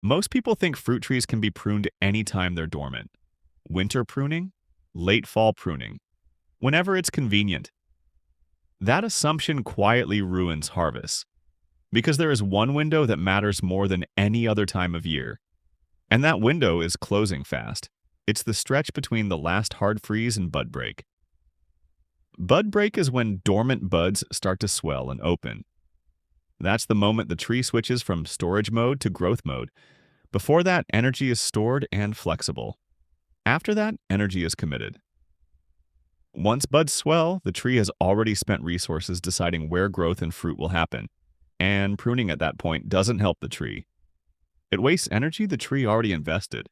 Most people think fruit trees can be pruned anytime they're dormant. Winter pruning, late fall pruning, whenever it's convenient. That assumption quietly ruins harvests, because there is one window that matters more than any other time of year, and that window is closing fast. It's the stretch between the last hard freeze and bud break. Bud break is when dormant buds start to swell and open. That's the moment the tree switches from storage mode to growth mode. Before that, energy is stored and flexible. After that, energy is committed. Once buds swell, the tree has already spent resources deciding where growth and fruit will happen, and pruning at that point doesn't help the tree. It wastes energy the tree already invested.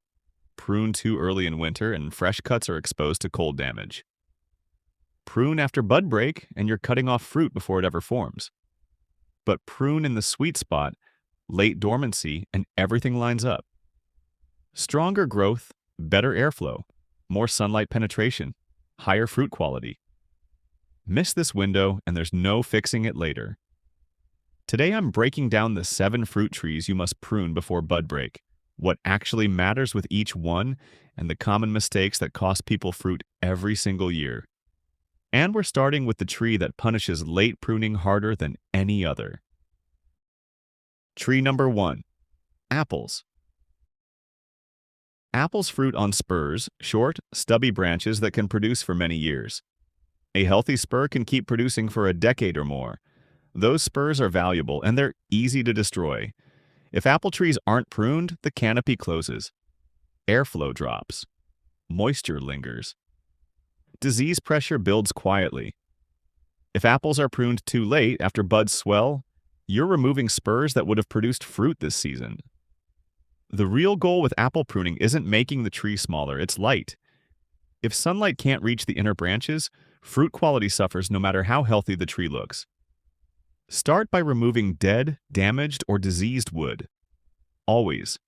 Prune too early in winter and fresh cuts are exposed to cold damage. Prune after bud break and you're cutting off fruit before it ever forms. But prune in the sweet spot, late dormancy, and everything lines up. Stronger growth, better airflow, more sunlight penetration, higher fruit quality. Miss this window and there's no fixing it later. Today I'm breaking down the 7 fruit trees you must prune before bud break, what actually matters with each one, and the common mistakes that cost people fruit every single year. And we're starting with the tree that punishes late pruning harder than any other. Tree number 1. Apples. Apples fruit on spurs, short, stubby branches that can produce for many years. A healthy spur can keep producing for a decade or more. Those spurs are valuable and they're easy to destroy. If apple trees aren't pruned, the canopy closes. Airflow drops. Moisture lingers. Disease pressure builds quietly. If apples are pruned too late after buds swell, you're removing spurs that would have produced fruit this season. The real goal with apple pruning isn't making the tree smaller, it's light. If sunlight can't reach the inner branches, fruit quality suffers no matter how healthy the tree looks. Start by removing dead, damaged, or diseased wood. Always.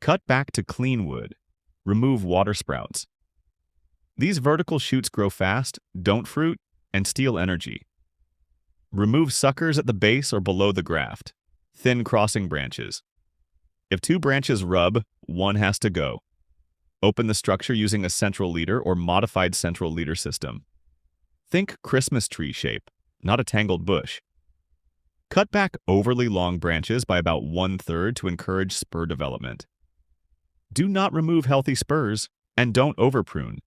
Cut back to clean wood. Remove water sprouts. These vertical shoots grow fast, don't fruit, and steal energy. Remove suckers at the base or below the graft. Thin crossing branches. If 2 branches rub, one has to go. Open the structure using a central leader or modified central leader system. Think Christmas tree shape, not a tangled bush. Cut back overly long branches by about 1/3 to encourage spur development. Do not remove healthy spurs, and don't overprune.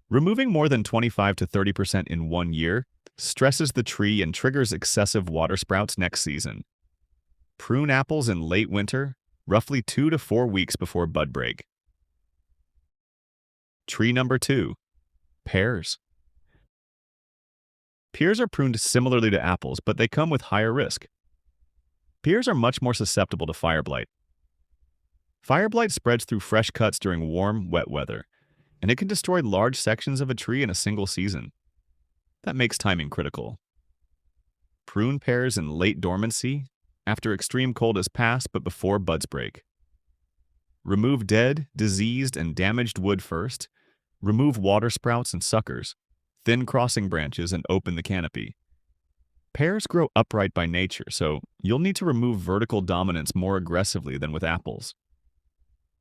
Removing more than 25 to 30% in 1 year stresses the tree and triggers excessive water sprouts next season. Prune apples in late winter, roughly 2 to 4 weeks before bud break. Tree number 2. Pears. Pears are pruned similarly to apples, but they come with higher risk. Pears are much more susceptible to fire blight. Fire blight spreads through fresh cuts during warm, wet weather, and it can destroy large sections of a tree in a single season. That makes timing critical. Prune pears in late dormancy, after extreme cold has passed but before buds break. Remove dead, diseased, and damaged wood first. Remove water sprouts and suckers, thin crossing branches, and open the canopy. Pears grow upright by nature, so you'll need to remove vertical dominance more aggressively than with apples.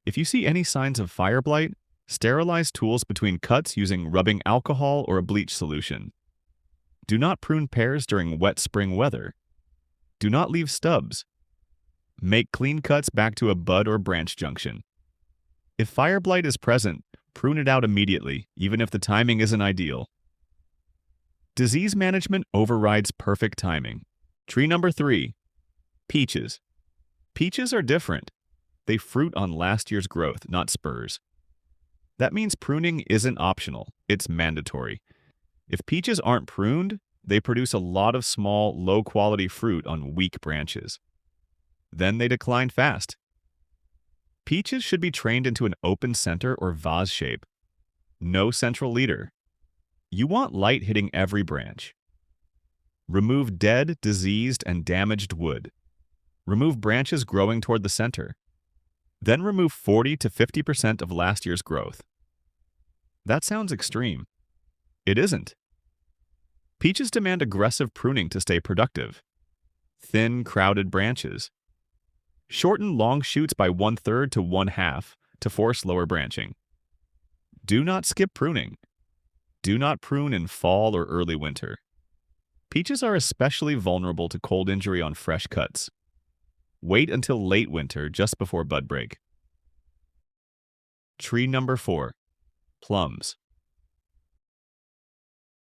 If you see any signs of fire blight, sterilize tools between cuts using rubbing alcohol or a bleach solution. Do not prune pears during wet spring weather. Do not leave stubs. Make clean cuts back to a bud or branch junction. If fire blight is present, prune it out immediately, even if the timing isn't ideal. Disease management overrides perfect timing. Tree number 3. Peaches. Peaches are different. They fruit on last year's growth, not spurs. That means pruning isn't optional, it's mandatory. If peaches aren't pruned, they produce a lot of small, low-quality fruit on weak branches. Then they decline fast. Peaches should be trained into an open center or vase shape. No central leader. You want light hitting every branch. Remove dead, diseased, and damaged wood. Remove branches growing toward the center. Then remove 40 to 50% of last year's growth. That sounds extreme. It isn't. Peaches demand aggressive pruning to stay productive. Thin, crowded branches. Shorten long shoots by 1/3 to 1/2 to force lower branching. Do not skip pruning. Do not prune in fall or early winter. Peaches are especially vulnerable to cold injury on fresh cuts. Wait until late winter just before bud break. Tree number 4. Plums.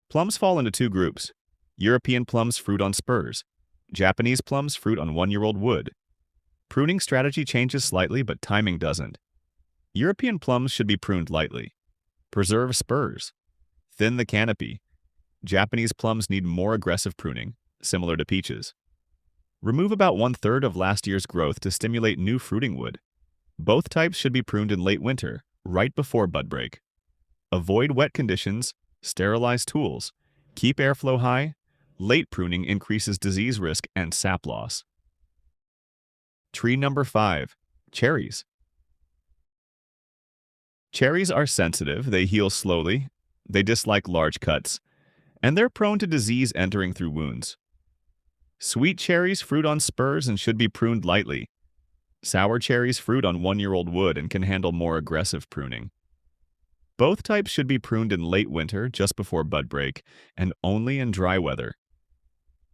Plums fall into two groups. European plums fruit on spurs. Japanese plums fruit on one-year-old wood. Pruning strategy changes slightly, but timing doesn't. European plums should be pruned lightly. Preserve spurs. Thin the canopy. Japanese plums need more aggressive pruning, similar to peaches. Remove about 1/3 of last year's growth to stimulate new fruiting wood. Both types should be pruned in late winter, right before bud break. Avoid wet conditions, sterilize tools, keep airflow high. Late pruning increases disease risk and sap loss. Tree number 5. Cherries. Cherries are sensitive, they heal slowly, they dislike large cuts, and they're prone to disease entering through wounds. Sweet cherries fruit on spurs and should be pruned lightly. Sour cherries fruit on one-year-old wood and can handle more aggressive pruning. Both types should be pruned in late winter just before bud break and only in dry weather.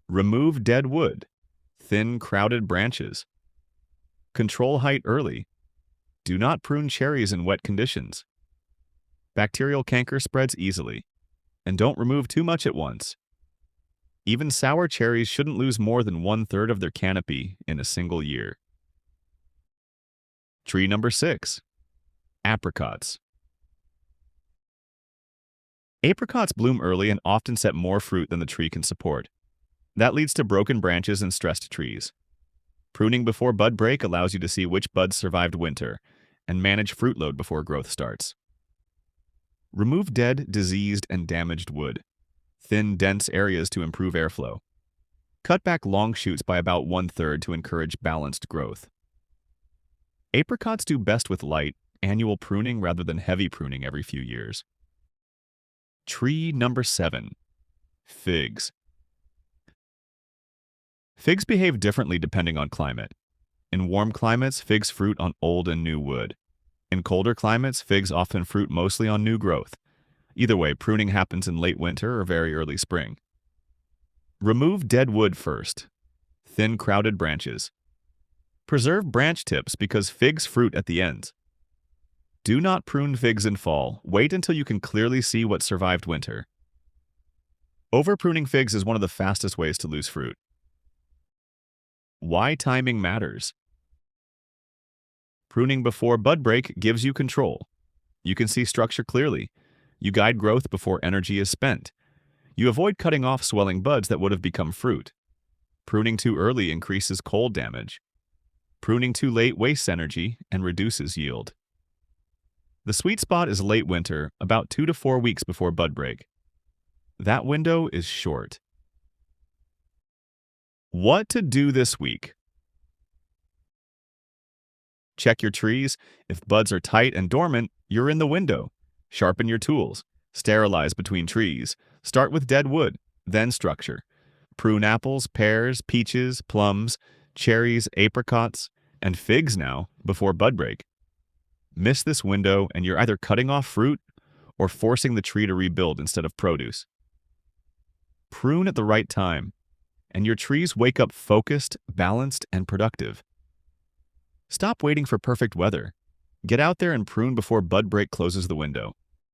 Remove dead wood, thin, crowded branches. Control height early. Do not prune cherries in wet conditions. Bacterial canker spreads easily, and don't remove too much at once. Even sour cherries shouldn't lose more than 1/3 of their canopy in a single year. Tree number 6. Apricots. Apricots bloom early and often set more fruit than the tree can support. That leads to broken branches and stressed trees. Pruning before bud break allows you to see which buds survived winter and manage fruit load before growth starts. Remove dead, diseased, and damaged wood. Thin, dense areas to improve airflow. Cut back long shoots by about 1/3 to encourage balanced growth. Apricots do best with light, annual pruning rather than heavy pruning every few years. Tree number 7. Figs. Figs behave differently depending on climate. In warm climates, figs fruit on old and new wood. In colder climates, figs often fruit mostly on new growth. Either way, pruning happens in late winter or very early spring. Remove dead wood first. Thin, crowded branches. Preserve branch tips because figs fruit at the ends. Do not prune figs in fall. Wait until you can clearly see what survived winter. Overpruning figs is one of the fastest ways to lose fruit. Why timing matters. Pruning before bud break gives you control. You can see structure clearly. You guide growth before energy is spent. You avoid cutting off swelling buds that would have become fruit. Pruning too early increases cold damage. Pruning too late wastes energy and reduces yield. The sweet spot is late winter, about 2 to 4 weeks before bud break. That window is short. What to do this week? Check your trees. If buds are tight and dormant, you're in the window. Sharpen your tools. Sterilize between trees. Start with dead wood, then structure. Prune apples, pears, peaches, plums, cherries, apricots, and figs now before bud break. Miss this window and you're either cutting off fruit or forcing the tree to rebuild instead of produce. Prune at the right time, and your trees wake up focused, balanced, and productive. Stop waiting for perfect weather. Get out there and prune before bud break closes the window.